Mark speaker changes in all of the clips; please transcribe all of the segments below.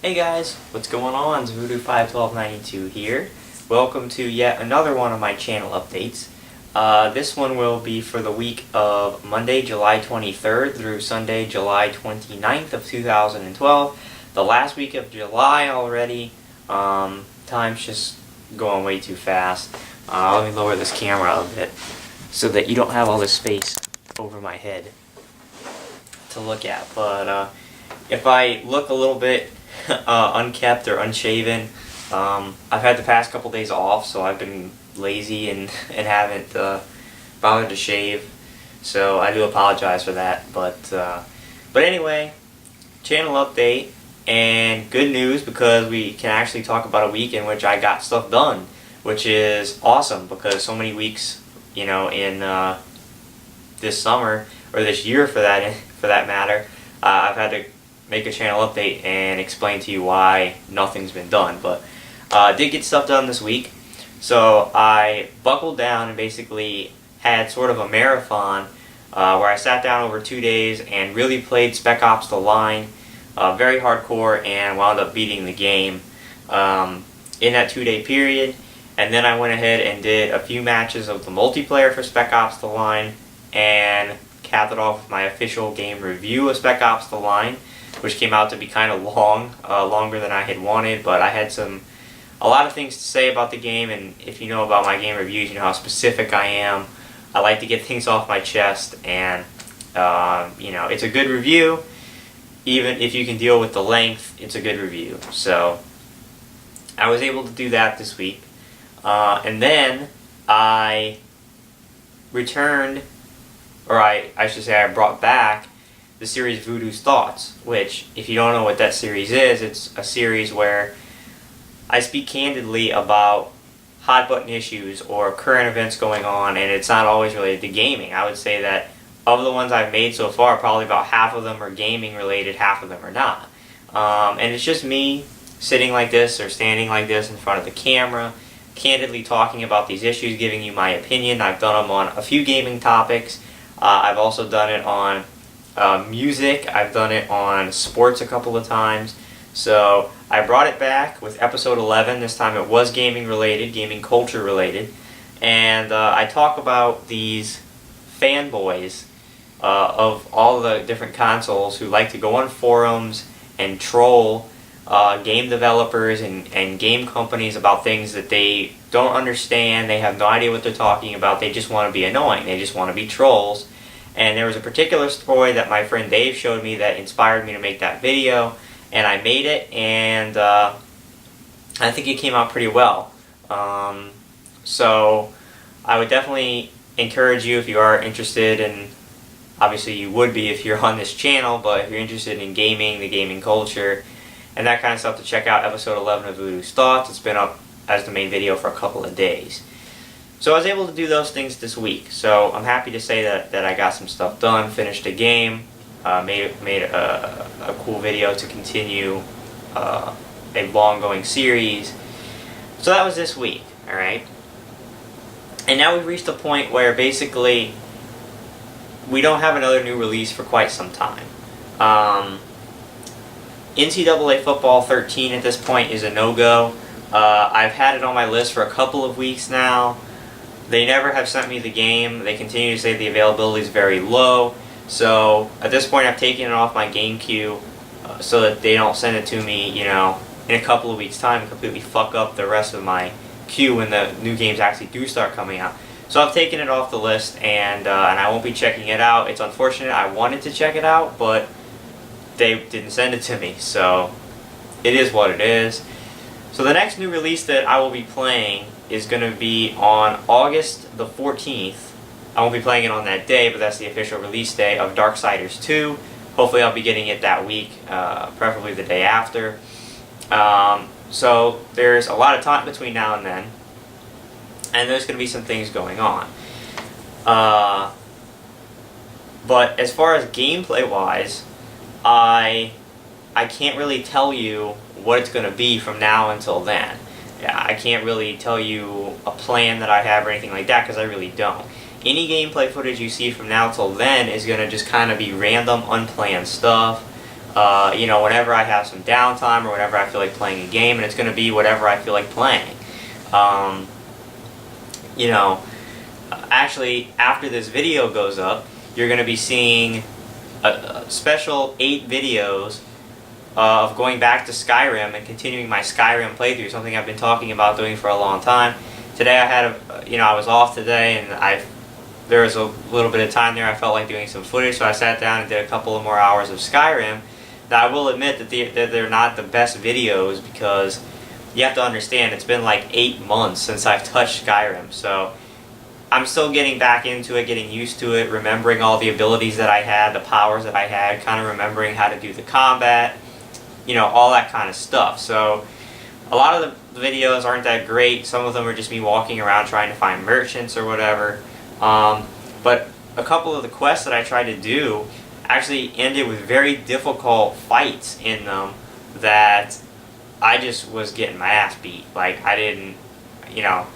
Speaker 1: Hey guys, what's going on? It's Voodoo51292 here. Welcome to yet another one of my channel updates. This one will be for the week of Monday, July 23rd through Sunday, July 29th of 2012. The last week of July already. Time's just going way too fast. Let me lower this camera a bit so that you don't have all this space over my head to look at. But if I look a little bit unkept or unshaven, I've had the past couple days off, so I've been lazy and haven't bothered to shave, so I do apologize for that. But anyway, channel update and good news, because we can actually talk about a week in which I got stuff done, which is awesome, because so many weeks, you know, in this summer or this year for that matter, I've had to make a channel update and explain to you why nothing's been done. But I did get stuff done this week, so I buckled down and basically had sort of a marathon where I sat down over 2 days and really played Spec Ops The Line very hardcore, and wound up beating the game in that 2-day period. And then I went ahead and did a few matches of the multiplayer for Spec Ops The Line and capped it off with my official game review of Spec Ops The Line, which came out to be kind of long, longer than I had wanted, but I had a lot of things to say about the game, and if you know about my game reviews, you know how specific I am. I like to get things off my chest, and you know, it's a good review. Even if you can deal with the length, it's a good review. So I was able to do that this week, and then I returned, or I should say I brought back the series Voodoos Thoughts, which, if you don't know what that series is, it's a series where I speak candidly about hot button issues or current events going on, and it's not always related to gaming. I would say that of the ones I've made so far, probably about half of them are gaming related, half of them are not. And it's just me sitting like this or standing like this in front of the camera, candidly talking about these issues, giving you my opinion. I've done them on a few gaming topics. I've also done it on music. I've done it on sports a couple of times. So I brought it back with episode 11. This time it was gaming related, gaming culture related. And I talk about these fanboys of all the different consoles who like to go on forums and troll game developers and game companies about things that they don't understand. They have no idea what they're talking about. They just want to be annoying. They just want to be trolls. And there was a particular story that my friend Dave showed me that inspired me to make that video, and I made it, and I think it came out pretty well. So I would definitely encourage you, if you are interested, and obviously you would be if you're on this channel, but if you're interested in gaming, the gaming culture, and that kind of stuff, to check out episode 11 of Voodoos Thoughts. It's been up as the main video for a couple of days. So I was able to do those things this week. So I'm happy to say that I got some stuff done, finished a game, made a cool video to continue a long-going series. So that was this week, alright? And now we've reached a point where basically we don't have another new release for quite some time. NCAA Football 13 at this point is a no-go. I've had it on my list for a couple of weeks now. They never have sent me the game. They continue to say the availability is very low. So at this point, I've taken it off my game queue so that they don't send it to me, you know, in a couple of weeks' time and completely fuck up the rest of my queue when the new games actually do start coming out. So I've taken it off the list, and I won't be checking it out. It's unfortunate. I wanted to check it out, but they didn't send it to me. So it is what it is. So the next new release that I will be playing is going to be on August the 14th. I won't be playing it on that day, but that's the official release day of Darksiders 2. Hopefully I'll be getting it that week, preferably the day after. So there's a lot of time between now and then, and there's going to be some things going on. But as far as gameplay-wise, I can't really tell you what it's going to be from now until then. I can't really tell you a plan that I have or anything like that, because I really don't. Any gameplay footage you see from now till then is going to just kind of be random, unplanned stuff. you know, whenever I have some downtime or whenever I feel like playing a game, and it's going to be whatever I feel like playing. You know, actually, after this video goes up, you're going to be seeing a special 8 videos of going back to Skyrim and continuing my Skyrim playthrough, something I've been talking about doing for a long time. Today I had I was off today, and there was a little bit of time there I felt like doing some footage, so I sat down and did a couple of more hours of Skyrim. Now, I will admit that they're not the best videos, because you have to understand it's been like 8 months since I've touched Skyrim, so I'm still getting back into it, getting used to it, remembering all the abilities that I had, the powers that I had, kind of remembering how to do the combat, you know, all that kind of stuff. So a lot of the videos aren't that great. Some of them are just me walking around trying to find merchants or whatever. But a couple of the quests that I tried to do actually ended with very difficult fights in them that I just was getting my ass beat. Like, I didn't, you know,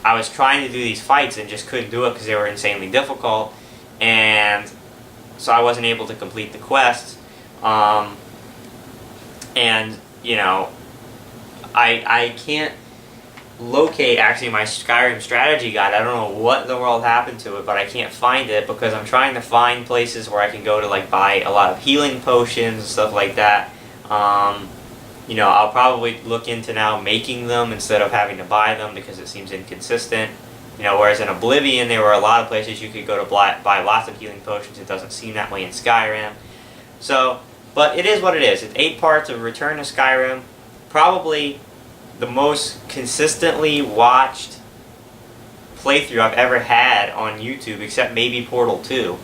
Speaker 1: I was trying to do these fights and just couldn't do it because they were insanely difficult, and so I wasn't able to complete the quests. And, you know, I can't locate actually my Skyrim strategy guide. I don't know what in the world happened to it, but I can't find it because I'm trying to find places where I can go to, like, buy a lot of healing potions and stuff like that. You know, I'll probably look into now making them instead of having to buy them, because it seems inconsistent. You know, whereas in Oblivion there were a lot of places you could go to buy lots of healing potions. It doesn't seem that way in Skyrim. So, but it is what it is. It's 8 parts of Return to Skyrim. Probably the most consistently watched playthrough I've ever had on YouTube, except maybe Portal 2.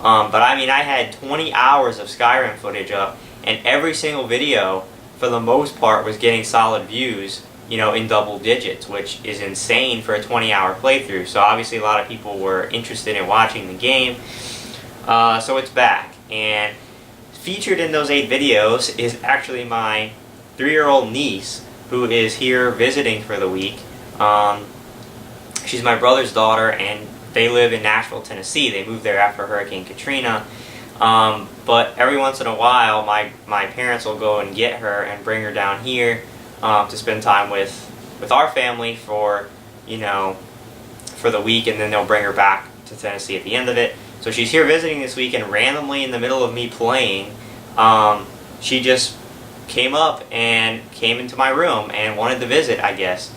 Speaker 1: But I mean, I had 20 hours of Skyrim footage up, and every single video, for the most part, was getting solid views, you know, in double digits, which is insane for a 20-hour playthrough. So obviously a lot of people were interested in watching the game. So it's back, and featured in those 8 videos is actually my 3-year-old niece, who is here visiting for the week. She's my brother's daughter, and they live in Nashville, Tennessee. They moved there after Hurricane Katrina. But every once in a while, my parents will go and get her and bring her down here to spend time with our family for, you know, for the week, and then they'll bring her back to Tennessee at the end of it. So she's here visiting this week, and randomly in the middle of me playing, she just came up and came into my room and wanted to visit, I guess,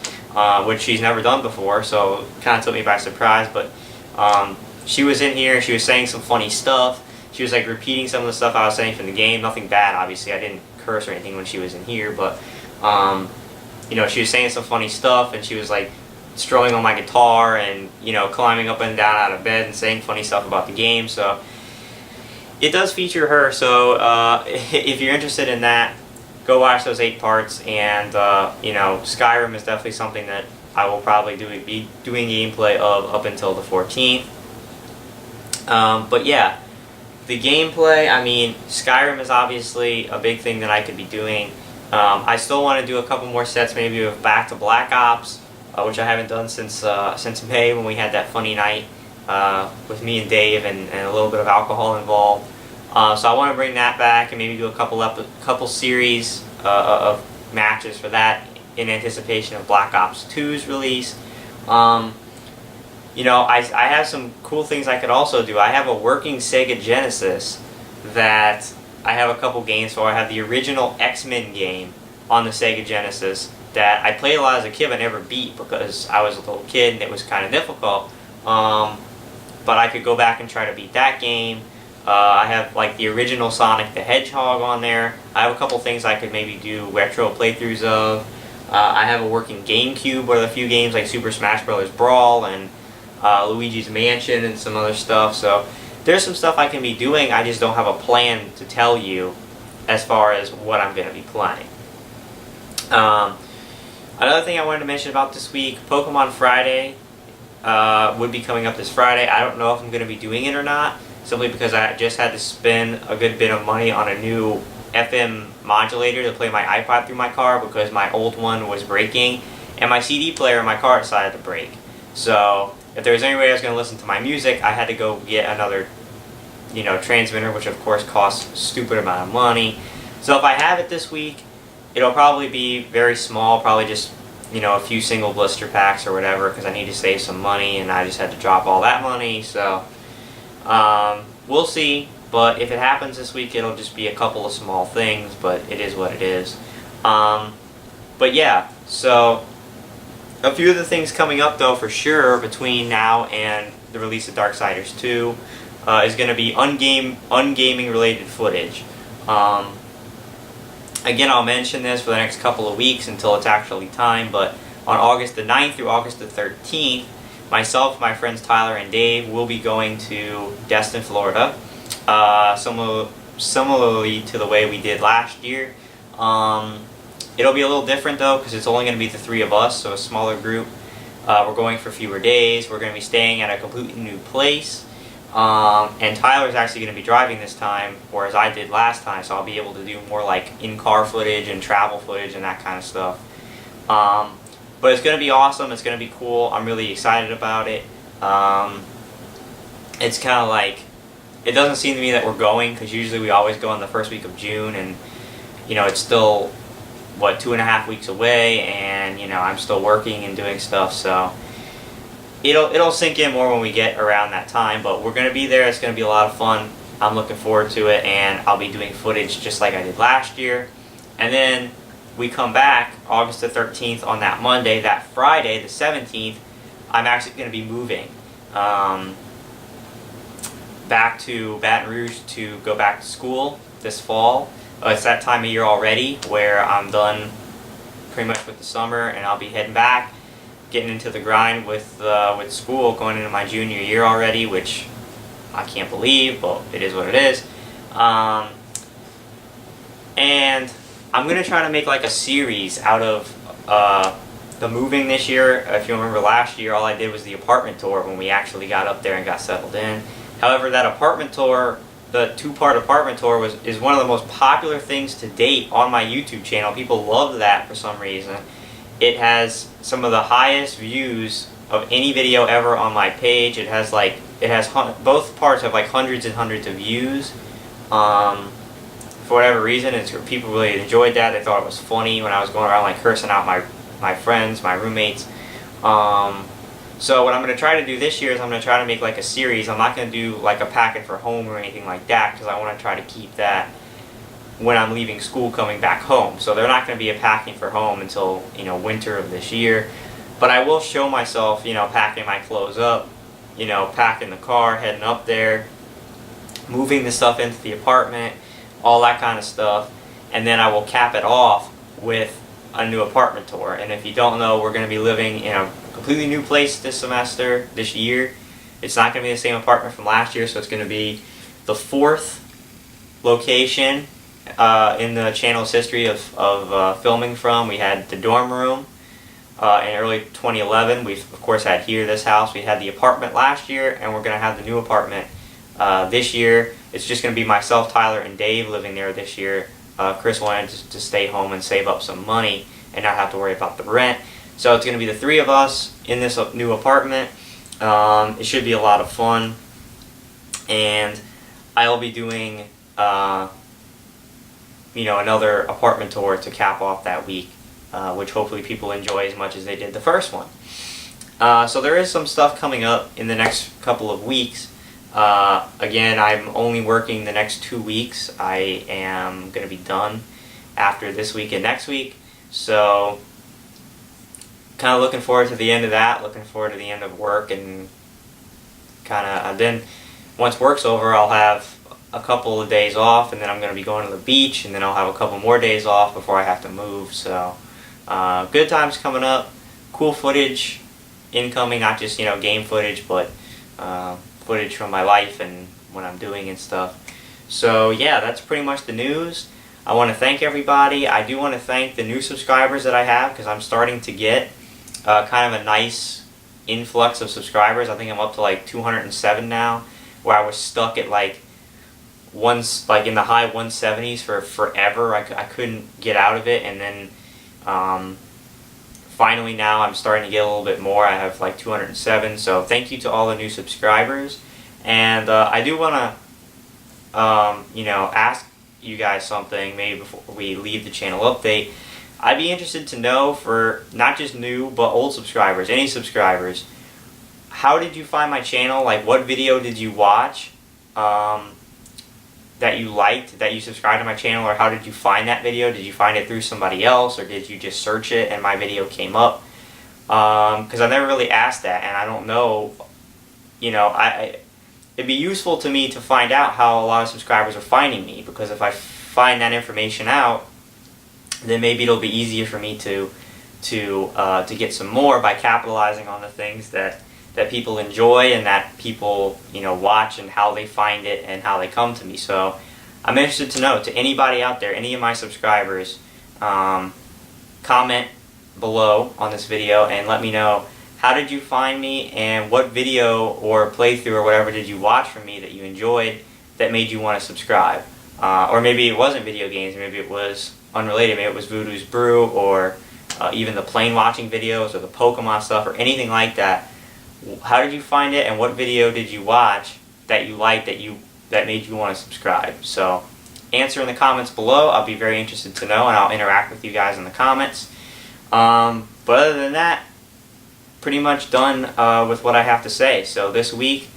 Speaker 1: which she's never done before, so it kind of took me by surprise. But she was in here and she was saying some funny stuff. She was like repeating some of the stuff I was saying from the game. Nothing bad, obviously. I didn't curse or anything when she was in here, but you know, she was saying some funny stuff, and she was like strumming on my guitar and, you know, climbing up and down out of bed and saying funny stuff about the game. So it does feature her. So if you're interested in that, go watch those 8 parts. And you know, Skyrim is definitely something that I will probably be doing gameplay of up until the 14th. But yeah, the gameplay, I mean, Skyrim is obviously a big thing that I could be doing. I still want to do a couple more sets, maybe of Back to Black Ops, which I haven't done since May, when we had that funny night with me and Dave, and a little bit of alcohol involved. So I want to bring that back and maybe do a couple series of matches for that in anticipation of Black Ops 2's release. You know, I have some cool things I could also do. I have a working Sega Genesis that I have a couple games for. I have the original X-Men game on the Sega Genesis that I played a lot as a kid but never beat because I was a little kid and it was kind of difficult. But I could go back and try to beat that game. I have like the original Sonic the Hedgehog on there. I have a couple things I could maybe do retro playthroughs of. I have a working GameCube with a few games like Super Smash Bros. Brawl and Luigi's Mansion and some other stuff. So there's some stuff I can be doing. I just don't have a plan to tell you as far as what I'm going to be playing. Another thing I wanted to mention about this week, Pokemon Friday would be coming up this Friday. I don't know if I'm going to be doing it or not, simply because I just had to spend a good bit of money on a new FM modulator to play my iPod through my car because my old one was breaking, and my CD player in my car decided to break. So if there was any way I was going to listen to my music, I had to go get another transmitter, which of course costs a stupid amount of money. So if I have it this week, it'll probably be very small, probably just a few single blister packs or whatever, because I need to save some money and I just had to drop all that money. So we'll see. But if it happens this week, it'll just be a couple of small things, but it is what it is. But yeah, so a few of the things coming up though for sure between now and the release of Darksiders 2 is going to be ungaming related footage. Again, I'll mention this for the next couple of weeks until it's actually time, but on August the 9th through August the 13th, myself, my friends Tyler and Dave will be going to Destin, Florida. Similarly to the way we did last year. It'll be a little different though, because it's only going to be the three of us, so a smaller group. We're going for fewer days. We're going to be staying at a completely new place. And Tyler's actually going to be driving this time, whereas I did last time, so I'll be able to do more like in-car footage and travel footage and that kind of stuff. But it's going to be awesome. It's going to be cool. I'm really excited about it. It's kind of like, it doesn't seem to me that we're going, because usually we always go in the first week of June, and it's still, what, 2.5 weeks away, and I'm still working and doing stuff, so it'll sink in more when we get around that time. But we're going to be there. It's going to be a lot of fun. I'm looking forward to it, and I'll be doing footage just like I did last year. And then we come back August the 13th on that Monday. That Friday, the 17th, I'm actually going to be moving back to Baton Rouge to go back to school this fall. It's that time of year already where I'm done pretty much with the summer, and I'll be heading back, getting into the grind with school, going into my junior year already, which I can't believe, but it is what it is. And I'm going to try to make like a series out of the moving this year. If you remember last year, all I did was the apartment tour when we actually got up there and got settled in. However, that apartment tour, the 2-part apartment tour, is one of the most popular things to date on my YouTube channel. People love that for some reason. It has some of the highest views of any video ever on my page. Both parts have like hundreds and hundreds of views. For whatever reason, people really enjoyed that. They thought it was funny when I was going around like cursing out my friends, my roommates. So what I'm going to try to do this year is I'm going to try to make like a series. I'm not going to do like a packing for home or anything like that, because I want to try to keep that when I'm leaving school coming back home. So they're not going to be a packing for home until winter of this year. But I will show myself packing my clothes up, packing the car, heading up there, moving the stuff into the apartment, all that kind of stuff. And then I will cap it off with a new apartment tour. And if you don't know, we're going to be living in a completely new place this year. It's not going to be the same apartment from last year, so it's going to be the 4th location in the channel's history of filming from. We had the dorm room in early 2011. We've of course had this house. We had the apartment last year, and we're going to have the new apartment this year. It's just going to be myself, Tyler, and Dave living there this year. Chris wanted to stay home and save up some money and not have to worry about the rent. So it's going to be the 3 of us in this new apartment. It should be a lot of fun. And I'll be doing another apartment tour to cap off that week, which hopefully people enjoy as much as they did the first one. So there is some stuff coming up in the next couple of weeks. Again, I'm only working the next 2 weeks. I am going to be done after this week and next week. So kind of looking forward to the end of that, looking forward to the end of work, and then once work's over, I'll have a couple of days off, and then I'm going to be going to the beach, and then I'll have a couple more days off before I have to move. So good times coming up, cool footage incoming, not just game footage, but footage from my life and what I'm doing and stuff. So yeah, that's pretty much the news. I want to thank everybody. I do want to thank the new subscribers that I have, because I'm starting to get kind of a nice influx of subscribers. I think I'm up to like 207 now, where I was stuck at like in the high 170s for forever. I couldn't get out of it, and then finally now I'm starting to get a little bit more. I have like 207, so thank you to all the new subscribers. And I do want to ask you guys something maybe before we leave the channel update. I'd be interested to know, for not just new but old subscribers, any subscribers, how did you find my channel? Like, what video did you watch that you liked, that you subscribed to my channel, or how did you find that video? Did you find it through somebody else, or did you just search it and my video came up? Because I never really asked that, and I don't know, it'd be useful to me to find out how a lot of subscribers are finding me, because if I find that information out, then maybe it'll be easier for me to get some more by capitalizing on the things that people enjoy and that people watch, and how they find it and how they come to me. So I'm interested to know, to anybody out there, any of my subscribers, comment below on this video and let me know, how did you find me, and what video or playthrough or whatever did you watch from me that you enjoyed that made you want to subscribe? Or maybe it wasn't video games, maybe it was unrelated, maybe it was Voodoos Brew, or even the plane watching videos, or the Pokemon stuff, or anything like that. How did you find it, and what video did you watch that you liked, that made you want to subscribe? So answer in the comments below. I'll be very interested to know, and I'll interact with you guys in the comments. But other than that, pretty much done with what I have to say. So this week,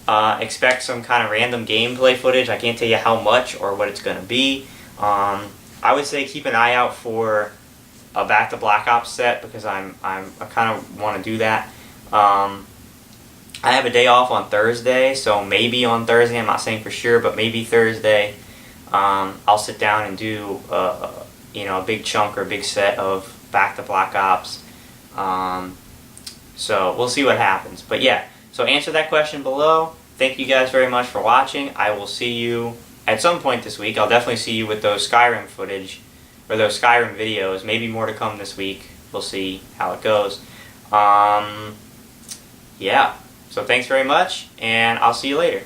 Speaker 1: expect some kind of random gameplay footage. I can't tell you how much or what it's going to be. I would say keep an eye out for a Back to Black Ops set, because I kind of want to do that. I have a day off on Thursday, so maybe on Thursday, I'm not saying for sure, but maybe Thursday, I'll sit down and do a big chunk or a big set of Back to Black Ops. So we'll see what happens. But yeah, so answer that question below. Thank you guys very much for watching. I will see you at some point this week. I'll definitely see you with those Skyrim footage, or those Skyrim videos. Maybe more to come this week. We'll see how it goes. Yeah, so thanks very much, and I'll see you later.